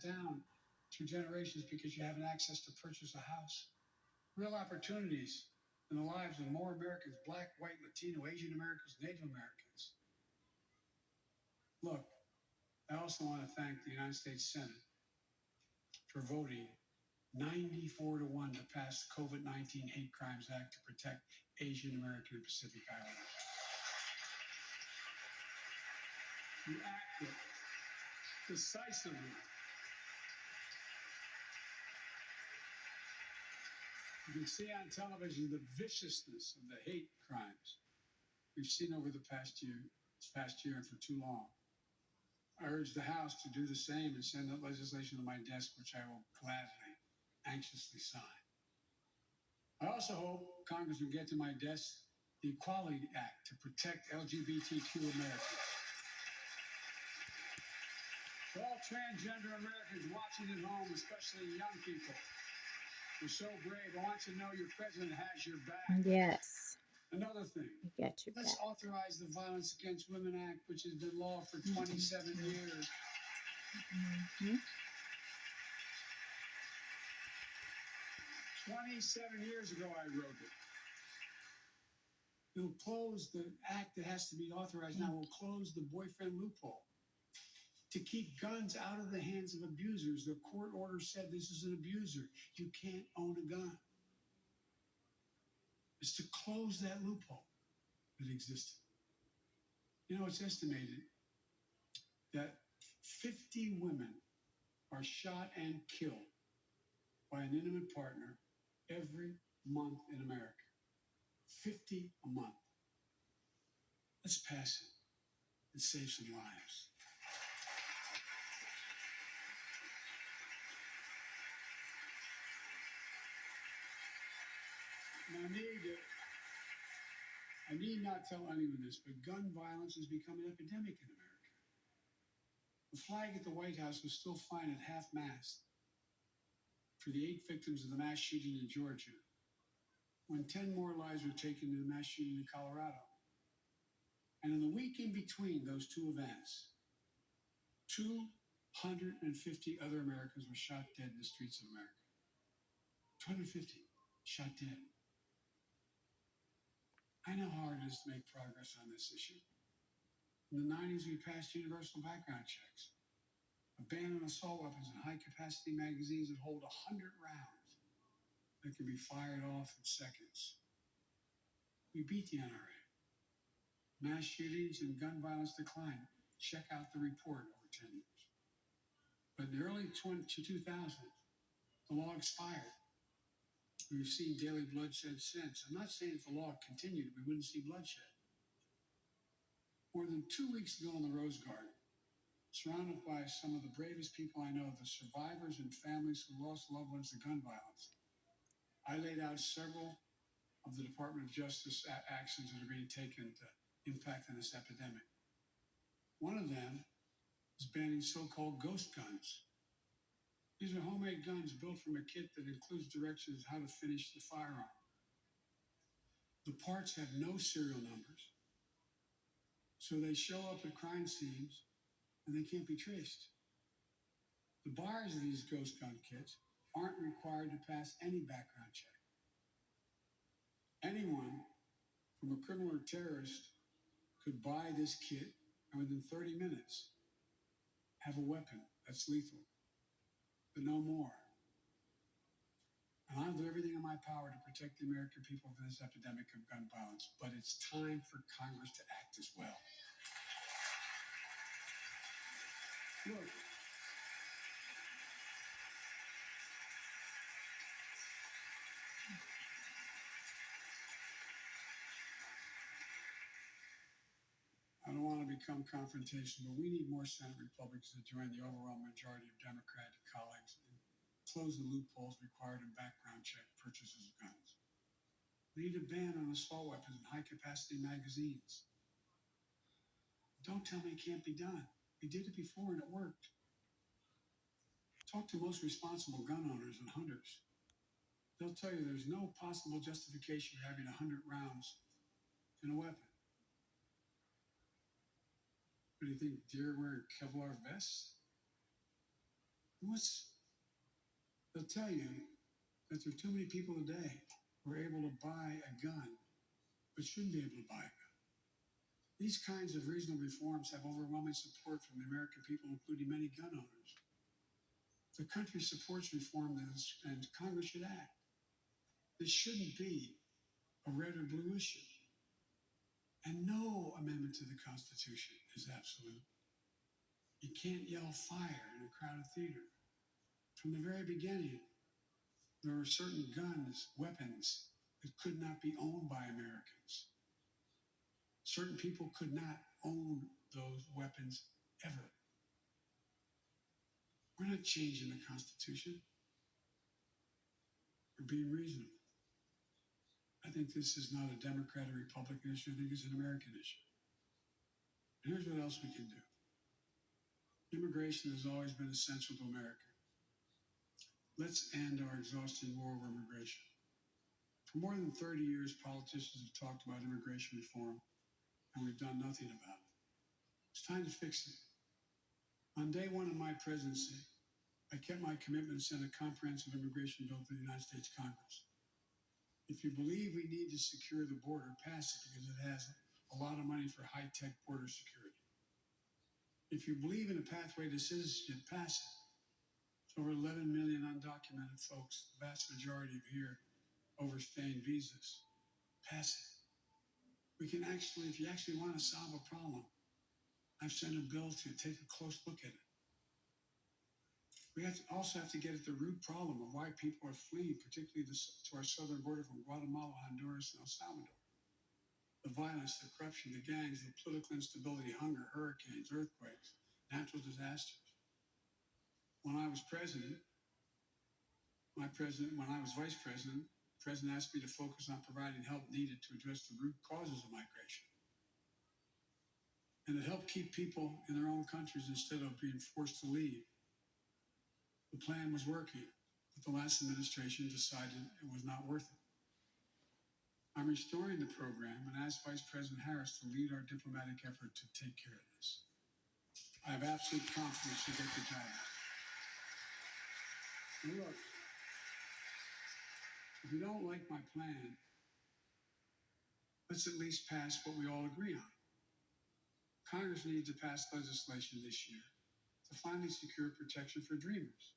down through generations because you haven't access to purchase a house. Real opportunities in the lives of more Americans, Black, white, Latino, Asian Americans, Native Americans. Look, I also want to thank the United States Senate for voting 94-1 to pass the COVID-19 Hate Crimes Act to protect Asian American and Pacific Islanders. You acted decisively. You can see on television the viciousness of the hate crimes we've seen over the past year and for too long. I urge the House to do the same and send that legislation to my desk, which I will gladly, anxiously sign. I also hope Congress will get to my desk the Equality Act to protect LGBTQ Americans. To all transgender Americans watching at home, especially young people, you're so brave. I want you to know your president has your back. Yes. Another thing, let's authorize the Violence Against Women Act, which has been law for 27 years. 27 years ago, I wrote it. It'll close the act that has to be authorized now. Will close the boyfriend loophole to keep guns out of the hands of abusers. The court order said this is an abuser. You can't own a gun. It's to close that loophole that existed. You know, it's estimated that 50 women are shot and killed by an intimate partner every month in America. 50 a month. Let's pass it and save some lives. Now, I need not tell anyone this, but gun violence has become an epidemic in America. The flag at the White House was still flying at half-mast for the 8 victims of the mass shooting in Georgia, when 10 more lives were taken in the mass shooting in Colorado. And in the week in between those two events, 250 other Americans were shot dead in the streets of America. 250 shot dead. I know how hard it is to make progress on this issue. In the 90s, we passed universal background checks, a ban on assault weapons and high-capacity magazines that hold 100 rounds that can be fired off in seconds. We beat the NRA. Mass shootings and gun violence declined. Check out the report over 10 years. But in the early 2000s, the law expired. We've seen daily bloodshed since. I'm not saying if the law continued, we wouldn't see bloodshed. More than 2 weeks ago in the Rose Garden, surrounded by some of the bravest people I know, the survivors and families who lost loved ones to gun violence, I laid out several of the Department of Justice actions that are being taken to impact on this epidemic. One of them is banning so-called ghost guns. These are homemade guns built from a kit that includes directions how to finish the firearm. The parts have no serial numbers, so they show up at crime scenes and they can't be traced. The buyers of these ghost gun kits aren't required to pass any background check. Anyone, from a criminal or terrorist, could buy this kit and within 30 minutes have a weapon that's lethal, but no more. And I'll do everything in my power to protect the American people from this epidemic of gun violence, but it's time for Congress to act as well. Look, I don't want to become confrontational, but we need more Senate Republicans to join the overwhelming majority of Democratic colleagues and close the loopholes required in background check purchases of guns. We need a ban on assault weapons and high-capacity magazines. Don't tell me it can't be done. We did it before and it worked. Talk to most responsible gun owners and hunters. They'll tell you there's no possible justification for having 100 rounds in a weapon. What do you think, deer wearing Kevlar vests? They'll tell you that there are too many people today who are able to buy a gun, but shouldn't be able to buy a gun. These kinds of reasonable reforms have overwhelming support from the American people, including many gun owners. The country supports reform, and Congress should act. This shouldn't be a red or blue issue. And no amendment to the Constitution is absolute. You can't yell fire in a crowded theater. From the very beginning, there were certain guns, weapons, that could not be owned by Americans. Certain people could not own those weapons ever. We're not changing the Constitution. We're being reasonable. I think this is not a Democrat or Republican issue. I think it's an American issue. And here's what else we can do. Immigration has always been essential to America. Let's end our exhausting war over immigration. For more than 30 years, politicians have talked about immigration reform, and we've done nothing about it. It's time to fix it. On day one of my presidency, I kept my commitment and sent a comprehensive immigration bill to the United States Congress. If you believe we need to secure the border, pass it because it has a lot of money for high-tech border security. If you believe in a pathway to citizenship, pass it. It's over 11 million undocumented folks, the vast majority of here overstaying visas. Pass it. We can actually, if you actually want to solve a problem, I've sent a bill to take a close look at it. We also have to get at the root problem of why people are fleeing, particularly to our southern border from Guatemala, Honduras, and El Salvador. The violence, the corruption, the gangs, the political instability, hunger, hurricanes, earthquakes, natural disasters. When I was president, when I was vice president, the president asked me to focus on providing help needed to address the root causes of migration. And to help keep people in their own countries instead of being forced to leave. The plan was working, but the last administration decided it was not worth it. I'm restoring the program and asked Vice President Harris to lead our diplomatic effort to take care of this. I have absolute confidence she'll get the job. And look, if you don't like my plan, let's at least pass what we all agree on. Congress needs to pass legislation this year to finally secure protection for dreamers.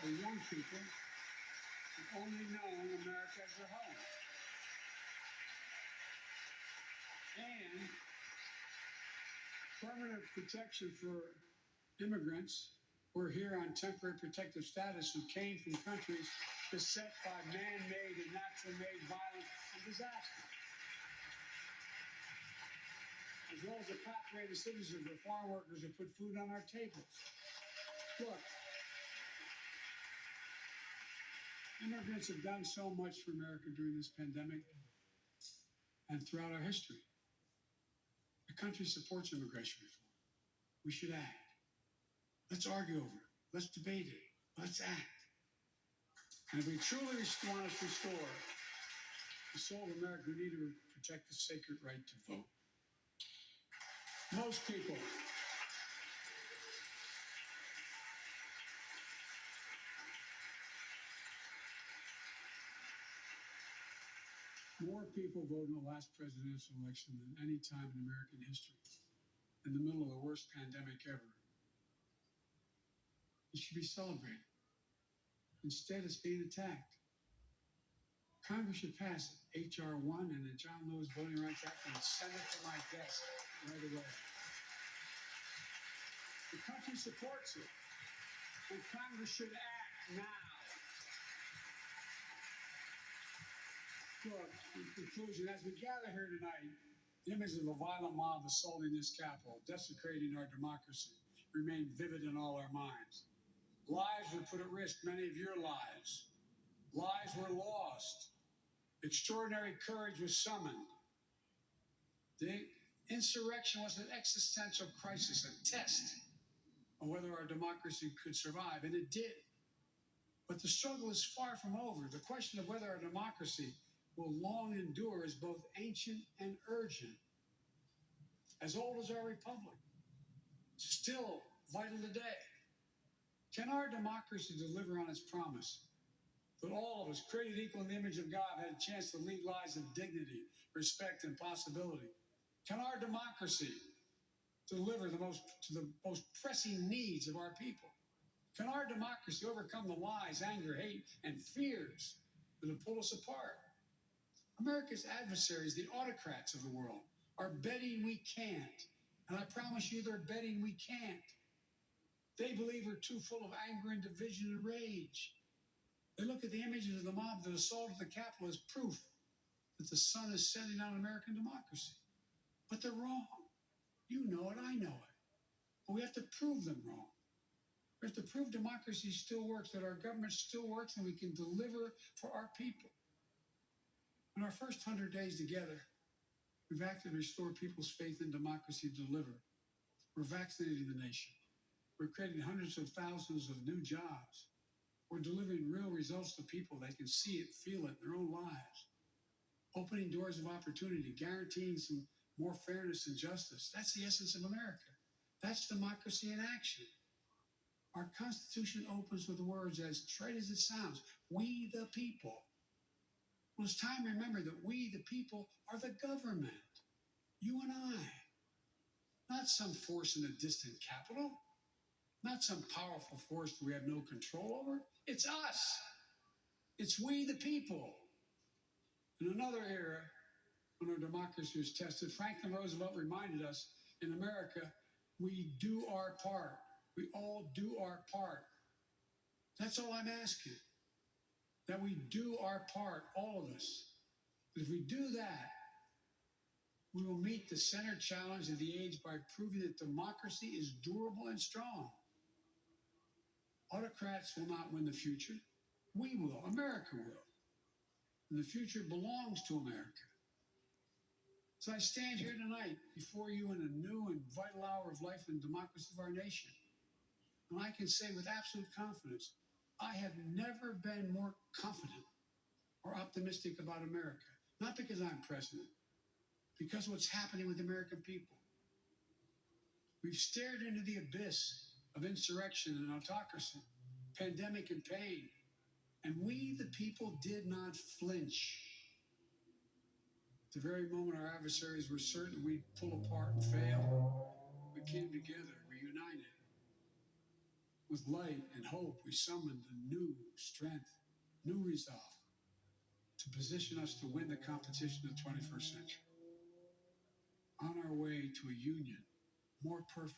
For young people who've only known America as their home. And permanent protection for immigrants who are here on temporary protective status who came from countries beset by man-made and natural-made violence and disaster. As well as a pathway to citizenship for farm workers who put food on our tables. Look, immigrants have done so much for America during this pandemic and throughout our history. The country supports immigration reform. We should act. Let's argue over it. Let's debate it. Let's act. And if we truly want to restore the soul of America, we need to protect the sacred right to vote. Most people more people voted in the last presidential election than any time in American history, in the middle of the worst pandemic ever. It should be celebrated. Instead, it's being attacked. Congress should pass it, H.R. 1 and the John Lewis Voting Rights Act, and send it to my desk right away. The country supports it, and Congress should act now. Look, in conclusion, as we gather here tonight, the image of a violent mob assaulting this Capitol, desecrating our democracy, remain vivid in all our minds. Lives were put at risk, many of your lives. Lives were lost. Extraordinary courage was summoned. The insurrection was an existential crisis, a test of whether our democracy could survive, and it did. But the struggle is far from over. The question of whether our democracy will long endure is both ancient and urgent. As old as our republic, still vital today. Can our democracy deliver on its promise that all of us, created equal in the image of God, had a chance to lead lives of dignity, respect, and possibility? Can our democracy deliver to the most pressing needs of our people? Can our democracy overcome the lies, anger, hate, and fears that have pulled us apart? America's adversaries, the autocrats of the world, are betting we can't. And I promise you, they're betting we can't. They believe we're too full of anger and division and rage. They look at the images of the mob that assaulted the Capitol as proof that the sun is setting on American democracy. But they're wrong. You know it, I know it. But we have to prove them wrong. We have to prove democracy still works, that our government still works, and we can deliver for our people. In our first 100 days together, we've acted to restore people's faith in democracy to deliver. We're vaccinating the nation. We're creating hundreds of thousands of new jobs. We're delivering real results to people. They can see it, feel it in their own lives. Opening doors of opportunity, guaranteeing some more fairness and justice. That's the essence of America. That's democracy in action. Our Constitution opens with the words, as trite as it sounds, we the people. Well, it's time to remember that we the people are the government. You and I. Not some force in a distant capital. Not some powerful force that we have no control over. It's us. It's we the people. In another era, when our democracy was tested, Franklin Roosevelt reminded us, in America, we do our part. We all do our part. That's all I'm asking. That we do our part, all of us. If we do that, we will meet the center challenge of the age by proving that democracy is durable and strong. Autocrats will not win the future. We will. America will. And the future belongs to America. So I stand here tonight before you in a new and vital hour of life and democracy of our nation. And I can say with absolute confidence, I have never been more confident or optimistic about America. Not because I'm president, because of what's happening with the American people. We've stared into the abyss of insurrection and autocracy, pandemic and pain, and we, the people, did not flinch. At the very moment our adversaries were certain we'd pull apart and fail, we came together, reunited. With light and hope, we summoned a new strength, new resolve to position us to win the competition of the 21st century. On our way to a union more perfect,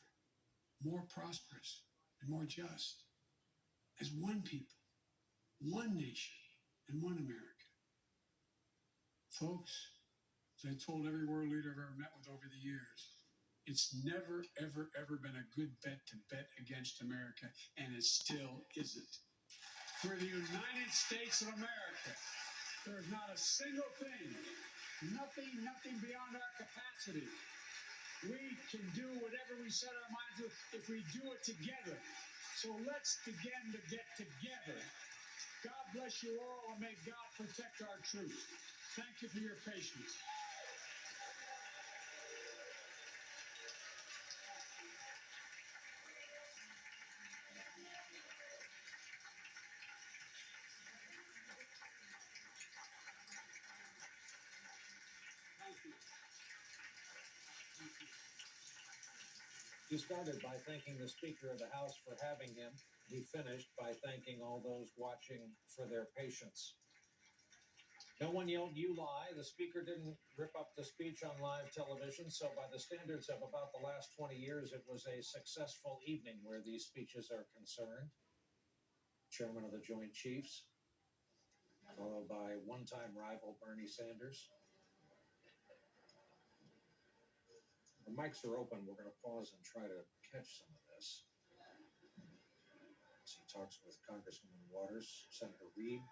more prosperous, and more just, as one people, one nation, and one America. Folks, as I told every world leader I've ever met with over the years, it's never, ever, ever been a good bet to bet against America, and it still isn't. We're the United States of America. There is not a single thing, nothing beyond our capacity. We can do whatever we set our minds to if we do it together. So let's begin to get together. God bless you all, and may God protect our troops. Thank you for your patience. He started by thanking the Speaker of the House for having him. He finished by thanking all those watching for their patience. No one yelled, "You lie." The Speaker didn't rip up the speech on live television, so by the standards of about the last 20 years, it was a successful evening where these speeches are concerned. Chairman of the Joint Chiefs, followed by one-time rival Bernie Sanders. The mics are open. We're going to pause and try to catch some of this. As he talks with Congresswoman Waters, Senator Reid,